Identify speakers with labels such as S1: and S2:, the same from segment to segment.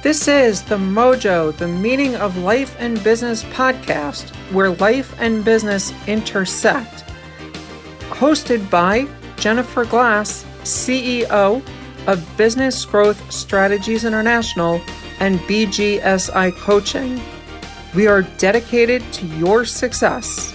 S1: This is the MOJO, the Meaning of Life and Business podcast, where life and business intersect. Hosted by Jennifer Glass, CEO of Business Growth Strategies International and BGSI Coaching. We are dedicated to your success.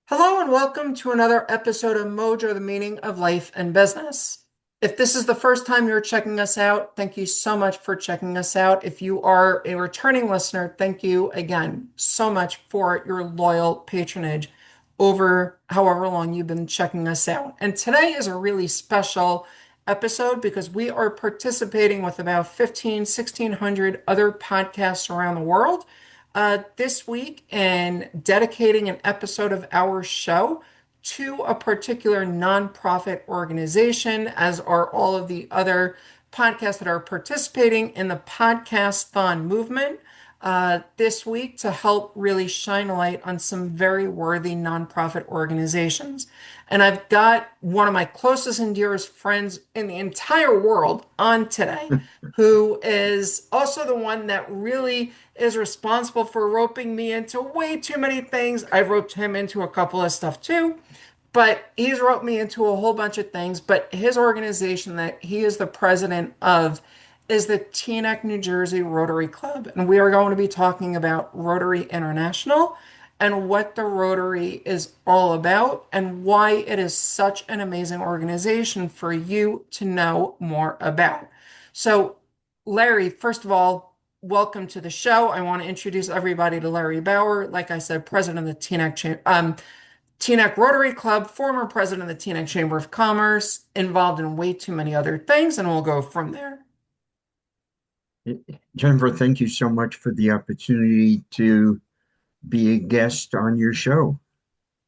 S1: Hello and welcome to another episode of MOJO, the Meaning of Life and Business. If this is the first time you're checking us out, thank you so much for checking us out. If you are a returning listener, thank you again so much for your loyal patronage over however long you've been checking us out. And today is a really special episode because we are participating with about 1,600 other podcasts around the world this week and dedicating an episode of our show to a particular nonprofit organization, as are all of the other podcasts that are participating in the Podcasthon movement this week to help really shine a light on some very worthy nonprofit organizations. And I've got one of my closest and dearest friends in the entire world on today, who is also the one that really is responsible for roping me into way too many things. I've roped him into a couple of stuff too, but he's roped me into a whole bunch of things. But his organization that he is the president of is the Teaneck, New Jersey Rotary Club. And we are going to be talking about Rotary International and what the Rotary is all about and why it is such an amazing organization for you to know more about. So, Larry, first of all, welcome to the show. I want to introduce everybody to Larry Bauer. Like I said, president of the Teaneck Rotary Club, former president of the Teaneck Chamber of Commerce, involved in way too many other things, and we'll go from there.
S2: Jennifer, thank you so much for the opportunity to be a guest on your show.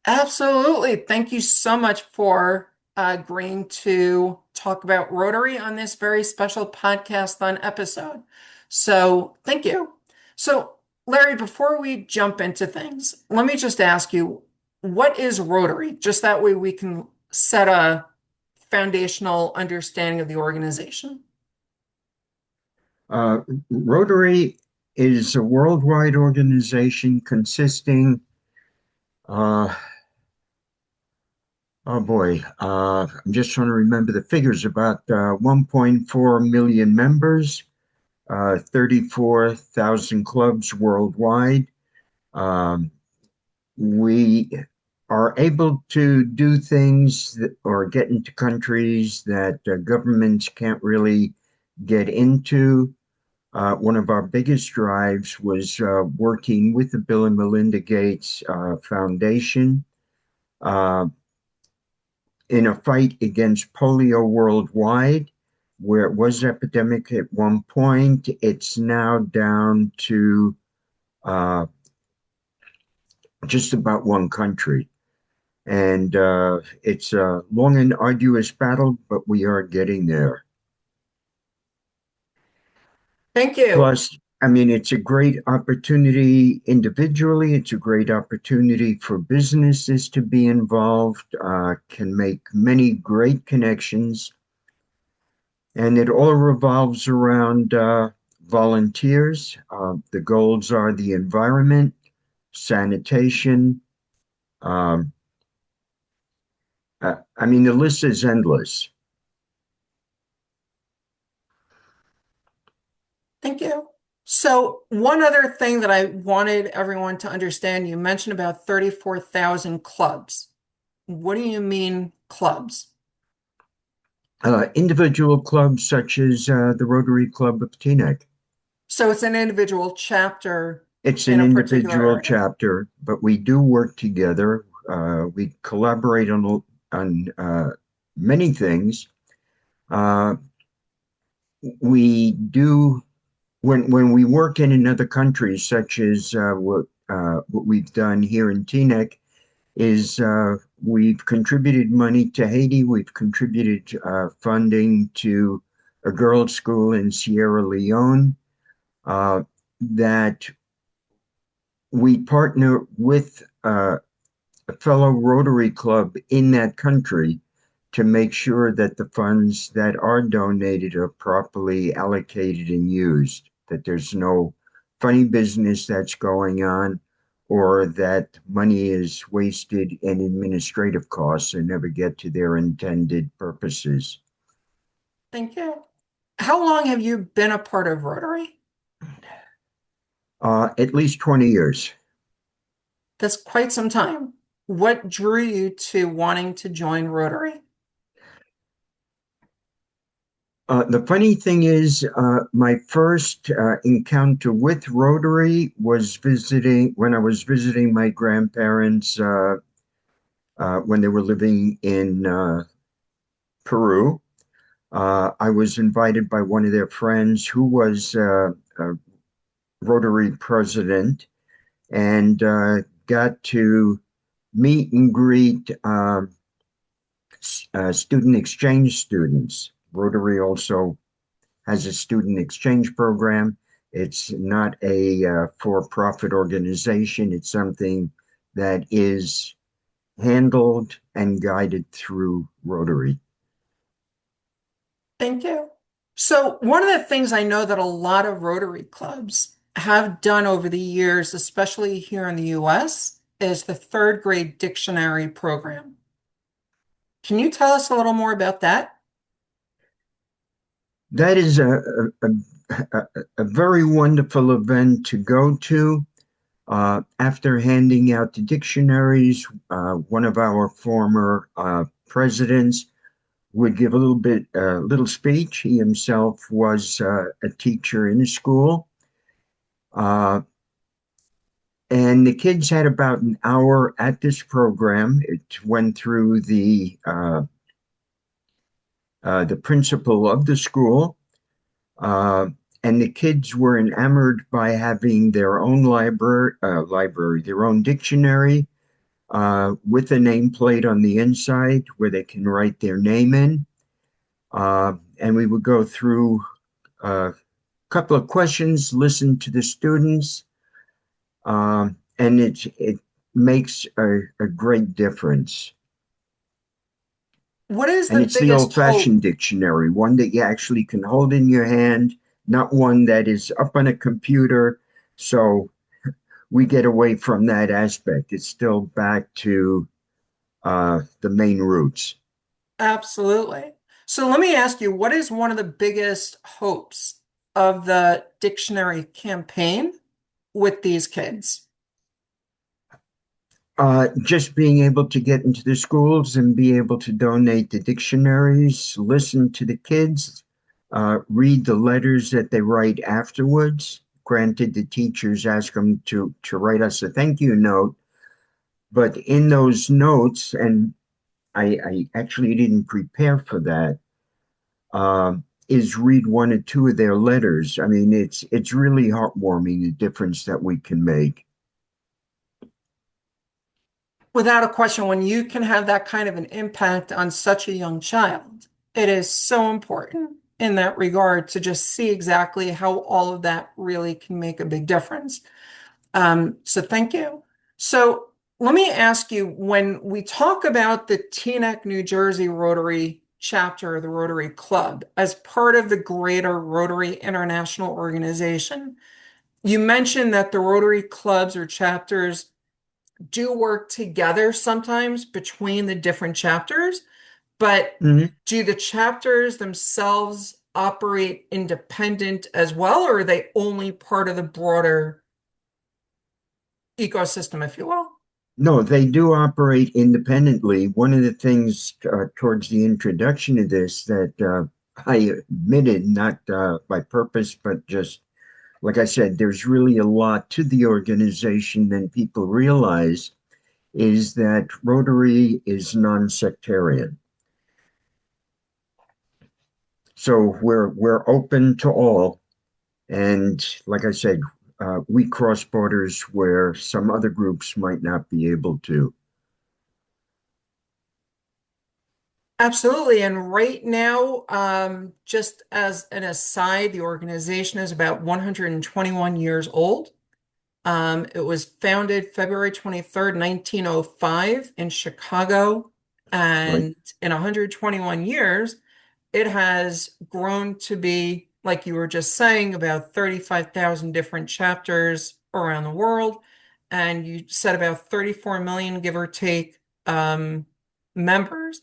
S1: Absolutely. Thank you so much for agreeing to talk about Rotary on this very special Podcasthon episode. So thank you. So Larry, before we jump into things, let me just ask you, what is Rotary? Just that way we can set a foundational understanding of the organization.
S2: Rotary is a worldwide organization consisting, I'm just trying to remember the figures, about 1.4 million members, 34,000 clubs worldwide. We are able to do things or get into countries that governments can't really get into. One of our biggest drives was working with the Bill and Melinda Gates Foundation in a fight against polio worldwide, where it was epidemic at one point. It's now down to just about one country. And it's a long and arduous battle, but we are getting there.
S1: Thank you.
S2: Plus, I mean, it's a great opportunity individually. It's a great opportunity for businesses to be involved, can make many great connections. And it all revolves around volunteers. The goals are the environment, sanitation. The list is endless.
S1: Thank you. So one other thing that I wanted everyone to understand, you mentioned about 34,000 clubs. What do you mean clubs?
S2: Individual clubs such as the Rotary Club of Teaneck.
S1: So it's an individual chapter.
S2: It's an individual chapter, but we do work together. We collaborate on many things. We do. When we work in another country, such as what we've done here in Teaneck, is we've contributed money to Haiti. We've contributed funding to a girls' school in Sierra Leone. That we partner with a fellow Rotary Club in that country to make sure that the funds that are donated are properly allocated and used, that there's no funny business that's going on, or that money is wasted in administrative costs and never get to their intended purposes.
S1: Thank you. How long have you been a part of Rotary?
S2: At least 20 years.
S1: That's quite some time. What drew you to wanting to join Rotary?
S2: The funny thing is, my first encounter with Rotary was visiting when I was visiting my grandparents when they were living in Peru. I was invited by one of their friends who was a Rotary president, and got to meet and greet student exchange students. Rotary also has a student exchange program. It's not a for-profit organization. It's something that is handled and guided through Rotary.
S1: Thank you. So, one of the things I know that a lot of Rotary clubs have done over the years, especially here in the US, is the third grade dictionary program. Can you tell us a little more about that?
S2: That is a very wonderful event to go to. After handing out the dictionaries, one of our former presidents would give a little speech. He himself was a teacher in a school. Uh, and the kids had about an hour at this program. It went through the principal of the school, uh, and the kids were enamored by having their own library, their own dictionary, with a nameplate on the inside where they can write their name in. And we would go through a couple of questions, listen to the students, and it makes a great difference.
S1: What is
S2: And
S1: the
S2: it's the
S1: biggest hope?
S2: old-fashioned dictionary, one that you actually can hold in your hand, not one that is up on a computer. So we get away from that aspect. It's still back to the main roots.
S1: Absolutely. So, let me ask you, what is one of the biggest hopes of the dictionary campaign with these kids?
S2: Just being able to get into the schools and be able to donate the dictionaries, listen to the kids, read the letters that they write afterwards. Granted, the teachers ask them to write us a thank you note, but in those notes, and I actually didn't prepare for that, is read one or two of their letters. I mean, it's really heartwarming the difference that we can make.
S1: Without a question, when you can have that kind of an impact on such a young child, it is so important in that regard to just see exactly how all of that really can make a big difference. So thank you. So let me ask you, when we talk about the Teaneck, New Jersey Rotary chapter of the Rotary Club as part of the greater Rotary International organization, you mentioned that the Rotary clubs or chapters do work together sometimes between the different chapters, but
S2: Mhm.
S1: do the chapters themselves operate independent as well, or are they only part of the broader ecosystem, if you will?
S2: No, they do operate independently. One of the things towards the introduction of this that I admitted, not by purpose, but just like I said, there's really a lot to the organization than people realize, is that Rotary is non-sectarian. So we're open to all. And like I said, we cross borders where some other groups might not be able to.
S1: Absolutely. And right now, just as an aside, the organization is about 121 years old. It was founded February 23rd, 1905 in Chicago.
S2: Right.
S1: And in 121 years, it has grown to be, like you were just saying, about 35,000 different chapters around the world. And you said about 34 million, give or take, members,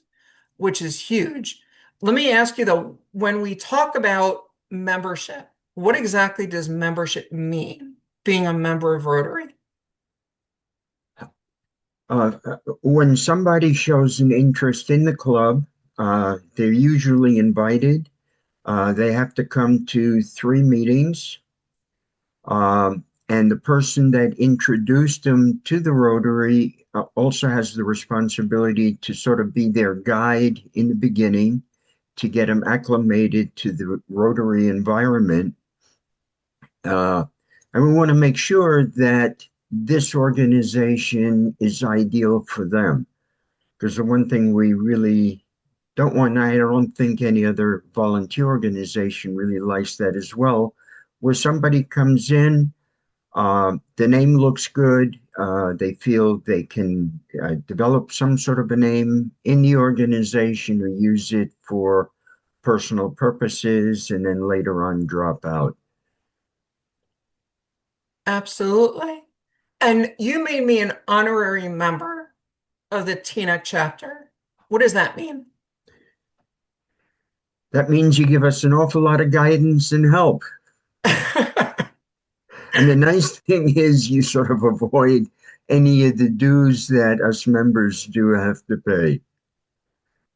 S1: which is huge. Let me ask you though, when we talk about membership, what exactly does membership mean, being a member of Rotary?
S2: Uh, when somebody shows an interest in the club, they're usually invited. They have to come to 3 meetings. And the person that introduced them to the Rotary also has the responsibility to sort of be their guide in the beginning to get them acclimated to the Rotary environment. Uh, and we want to make sure that this organization is ideal for them. Because the one thing we really don't want, I don't think any other volunteer organization really likes that as well, where somebody comes in, the name looks good, they feel they can develop some sort of a name in the organization or use it for personal purposes and then later on drop out.
S1: Absolutely. And you made me an honorary member of the Teaneck chapter. What does that mean?
S2: That means you give us an awful lot of guidance and help. And the nice thing is you sort of avoid any of the dues that us members do have to pay.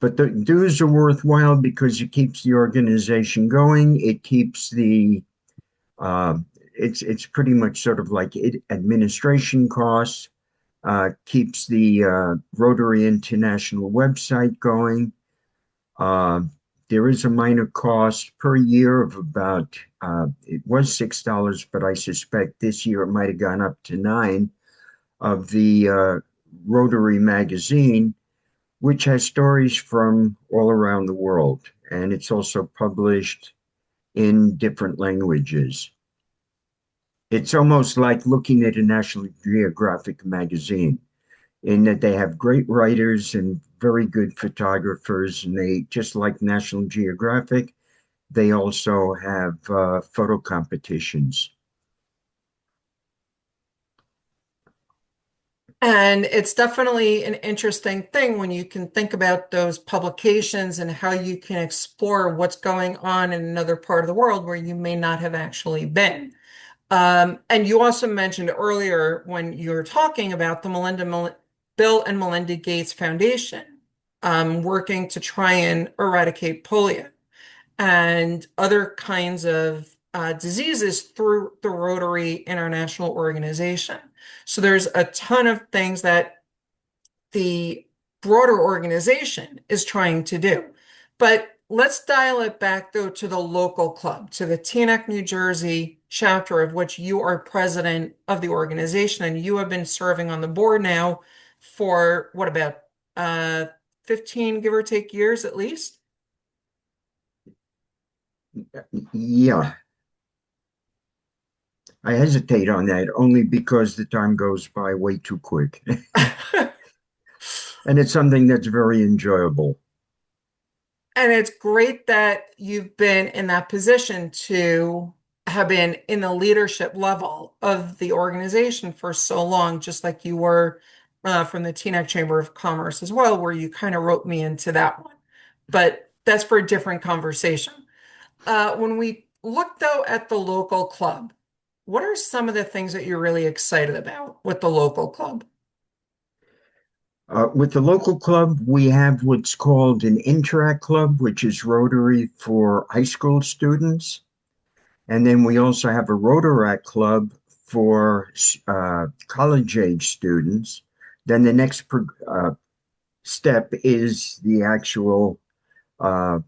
S2: But the dues are worthwhile because it keeps the organization going. It keeps the uh, it's pretty much sort of like administration costs. Keeps the Rotary International website going. Uh, there is a minor cost per year of about, it was $6, but I suspect this year it might have gone up to 9 of the Rotary magazine, which has stories from all around the world. And it's also published in different languages. It's almost like looking at a National Geographic magazine in that they have great writers and very good photographers. And they, just like National Geographic, they also have photo competitions.
S1: And it's definitely an interesting thing when you can think about those publications and how you can explore what's going on in another part of the world where you may not have actually been. And you also mentioned earlier when you were talking about the Bill and Melinda Gates Foundation, working to try and eradicate polio and other kinds of diseases through the Rotary International organization. So there's a ton of things that the broader organization is trying to do. But let's dial it back though to the local club, to the Teaneck, New Jersey chapter of which you are president of the organization, and you have been serving on the board now for what about uh 15, give or take, years at least?
S2: Yeah, I hesitate on that only because the time goes by way too quick. And it's something that's very enjoyable.
S1: And it's great that you've been in that position to have been in the leadership level of the organization for so long, just like you were from the Teaneck Chamber of Commerce as well, where you kind of wrote me into that one. But that's for a different conversation. When we look though at the local club, what are some of the things that you're really excited about with the local club?
S2: With the local club, we have what's called an Interact Club, which is Rotary for high school students. And then we also have a Rotaract Club for college age students. Then the next step is the actual uh,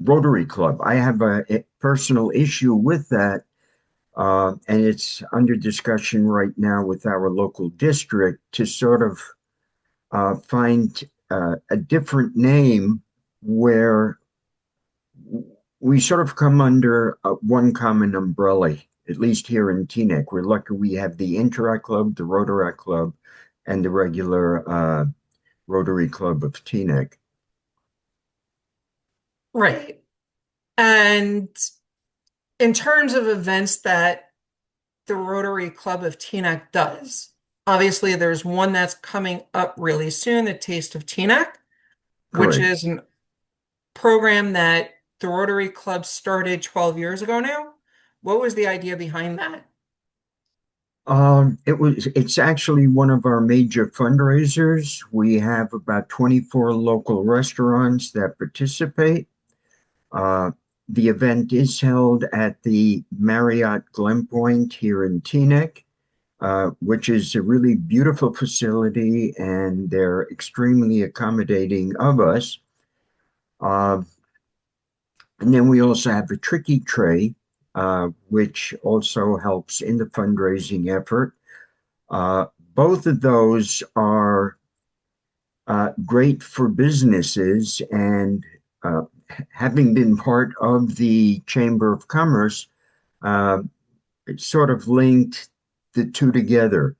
S2: Rotary Club. I have a personal issue with that, and it's under discussion right now with our local district to sort of find a different name where we sort of come under one common umbrella, at least here in Teaneck. We're lucky we have the Interact Club, the Rotaract Club, and the regular Rotary Club of Teaneck.
S1: Right. And in terms of events that the Rotary Club of Teaneck does, obviously there's one that's coming up really soon, the Taste of Teaneck, which
S2: Correct.
S1: is a program that the Rotary Club started 12 years ago now. What was the idea behind that?
S2: It's actually one of our major fundraisers. We have about 24 local restaurants that participate. Uh, the event is held at the Marriott Glen Point here in Teaneck, which is a really beautiful facility, and they're extremely accommodating of us. Uh, and then we also have a tricky tray, which also helps in the fundraising effort. Uh, Both of those are great for businesses, and uh, having been part of the Chamber of Commerce, uh, it sort of linked the two together.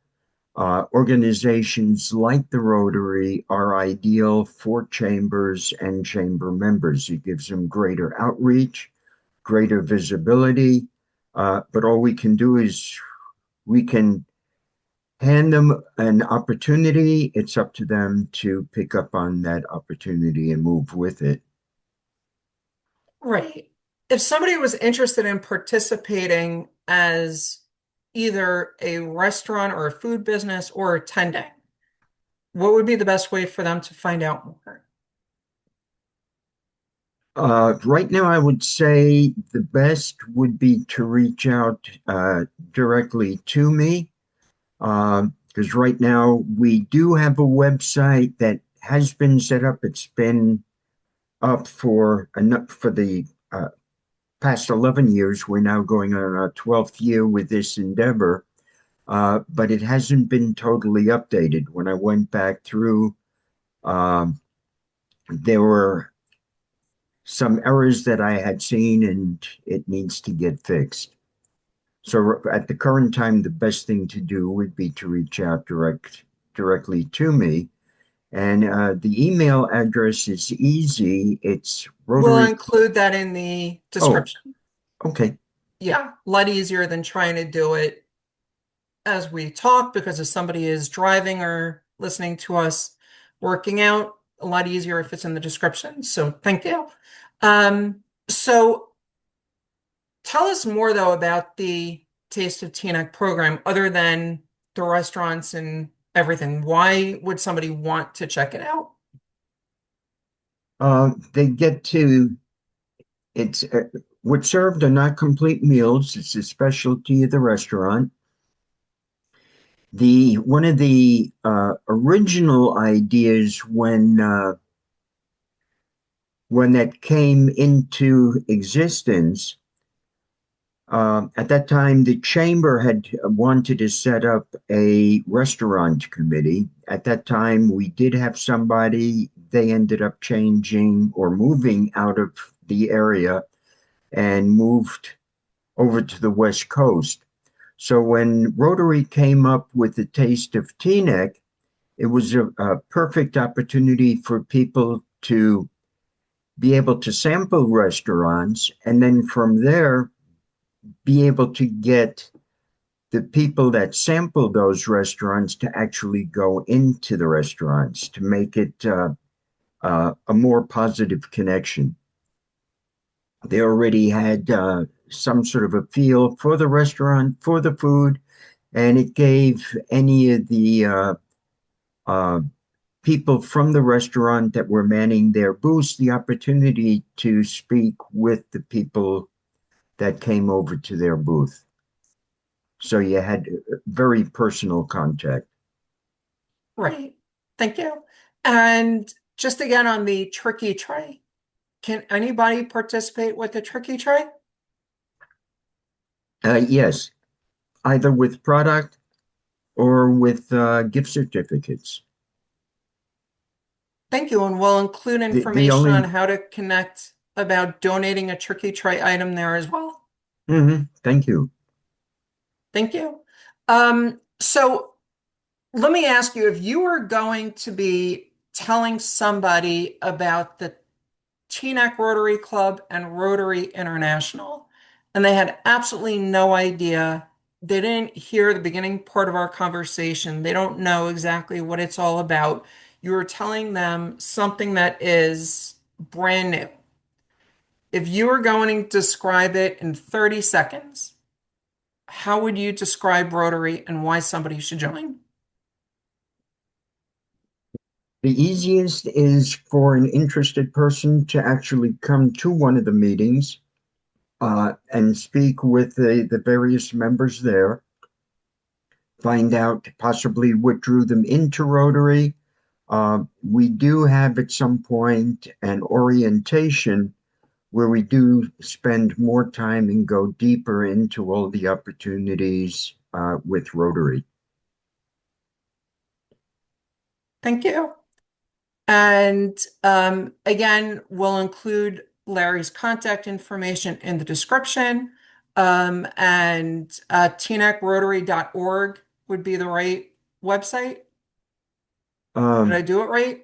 S2: Organizations like the Rotary are ideal for chambers and chamber members. It gives them greater outreach, greater visibility, but all we can do is we can hand them an opportunity. It's up to them to pick up on that opportunity and move with it.
S1: Right. If somebody was interested in participating as either a restaurant or a food business or attending, what would be the best way for them to find out more?
S2: Right now, I would say the best would be to reach out directly to me, because right now we do have a website that has been set up. It's been up for the past 11 years. We're now going on our 12th year with this endeavor, but it hasn't been totally updated. When I went back through, um, there were some errors that I had seen, and it needs to get fixed. So at the current time, the best thing to do would be to reach out directly to me. And the email address is easy. It's
S1: We'll
S2: Rotary.
S1: include that in the
S2: Oh,
S1: description.
S2: okay.
S1: Yeah, a lot easier than trying to do it as we talk because if somebody is driving or listening to us working out, a lot easier if it's in the description. So thank you. So tell us more though about the Taste of Teaneck program other than the restaurants and everything. Why would somebody want to check it out?
S2: They get to it's what's served are not complete meals. It's a specialty of the restaurant. The one of the original ideas when that came into existence, at that time, the chamber had wanted to set up a restaurant committee. At that time, we did have somebody. They ended up changing or moving out of the area and moved over to the West Coast. So when Rotary came up with the Taste of Teaneck, it was a perfect opportunity for people to be able to sample restaurants, and then from there be able to get the people that sample those restaurants to actually go into the restaurants to make it a more positive connection. They already had some sort of a feel for the restaurant, for the food, and it gave any of the uh, people from the restaurant that were manning their booths the opportunity to speak with the people that came over to their booth. So you had very personal contact.
S1: Right. Thank you. And just again on the tricky tray, can anybody participate with the tricky tray?
S2: Yes, either with product or with gift certificates.
S1: Thank you. And we'll include
S2: The
S1: information on
S2: only,
S1: how to connect about donating a tricky tray item there as well.
S2: thank you.
S1: Thank you. So let me ask you, if you were going to be telling somebody about the Teaneck Rotary Club and Rotary International, and they had absolutely no idea. They didn't hear the beginning part of our conversation. They don't know exactly what it's all about. You were telling them something that is brand new. If you were going to describe it in 30 seconds, how would you describe Rotary and why somebody should join?
S2: The easiest is for an interested person to actually come to one of the meetings and speak with the various members there, find out possibly what drew them into Rotary. We do have at some point an orientation where we do spend more time and go deeper into all the opportunities with Rotary.
S1: Thank you. And again, we'll include Larry's contact information in the description. And teaneckrotary.org would be the right website. Did I do it right?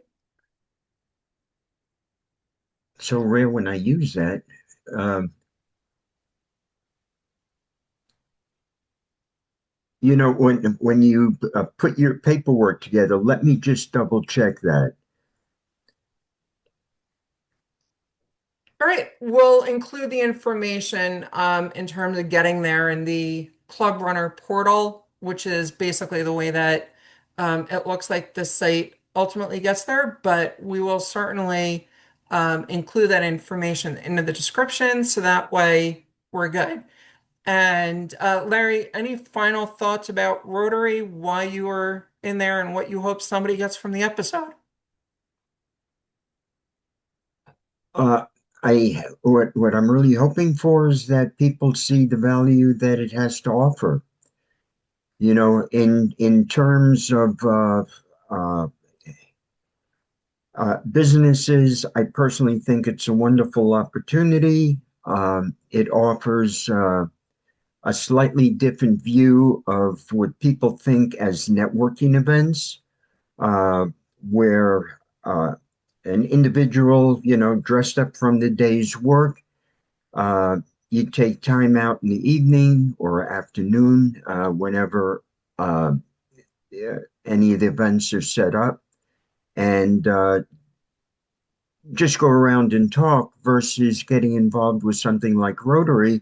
S2: So rare when I use that. You know, when you put your paperwork together, let me just double check that.
S1: All right, we'll include the information in terms of getting there in the Club Runner portal, which is basically the way that it looks like the site ultimately gets there, but we will certainly include that information into the description so that way we're good. And Larry, any final thoughts about Rotary, why you were in there, and what you hope somebody gets from the episode?
S2: Uh, what I'm really hoping for is that people see the value that it has to offer. You know, in terms of uh, businesses, I personally think it's a wonderful opportunity. It offers a slightly different view of what people think as networking events, uh, where an individual, you know, dressed up from the day's work, uh, you take time out in the evening or afternoon, whenever any of the events are set up, and just go around and talk versus getting involved with something like Rotary,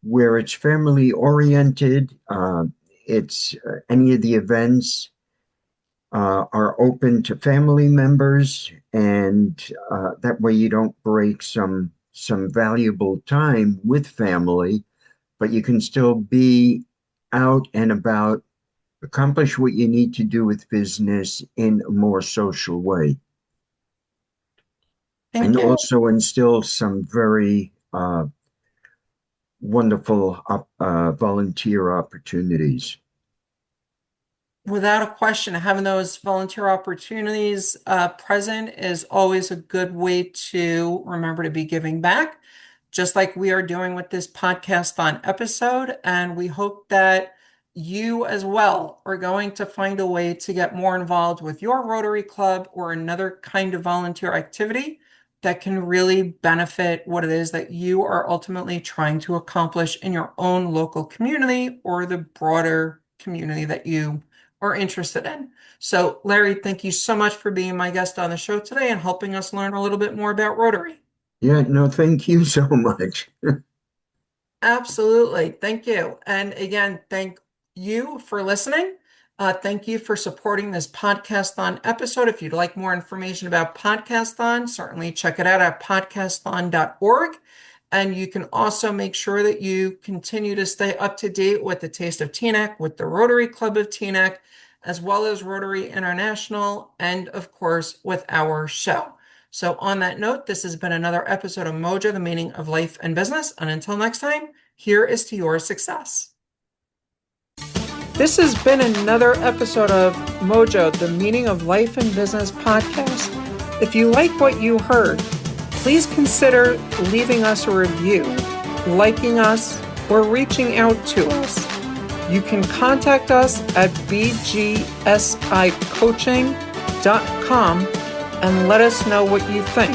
S2: where it's family oriented. It's any of the events are open to family members, and that way you don't break some valuable time with family, but you can still be out and about, accomplish what you need to do with business in a more social way,
S1: Thank
S2: and
S1: you.
S2: also instill some very wonderful volunteer opportunities.
S1: Without a question, having those volunteer opportunities present is always a good way to remember to be giving back, just like we are doing with this Podcasthon episode. And we hope that you as well are going to find a way to get more involved with your Rotary Club or another kind of volunteer activity that can really benefit what it is that you are ultimately trying to accomplish in your own local community or the broader community that you are interested in. So, Larry, thank you so much for being my guest on the show today and helping us learn a little bit more about Rotary.
S2: Yeah, no, thank you so much.
S1: Absolutely. Thank you. And again, thank you for listening. Thank you for supporting this Podcasthon episode. If you'd like more information about Podcasthon, certainly check it out at podcasthon.org. And you can also make sure that you continue to stay up to date with the Taste of Teaneck, with the Rotary Club of Teaneck, as well as Rotary International, and of course, with our show. So on that note, this has been another episode of MOJO, the meaning of life and business. And until next time, here is to your success. This has been another episode of MOJO, the meaning of life and business podcast. If you like what you heard, please consider leaving us a review, liking us, or reaching out to us. You can contact us at bgsicoaching.com and let us know what you think.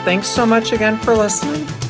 S1: Thanks so much again for listening.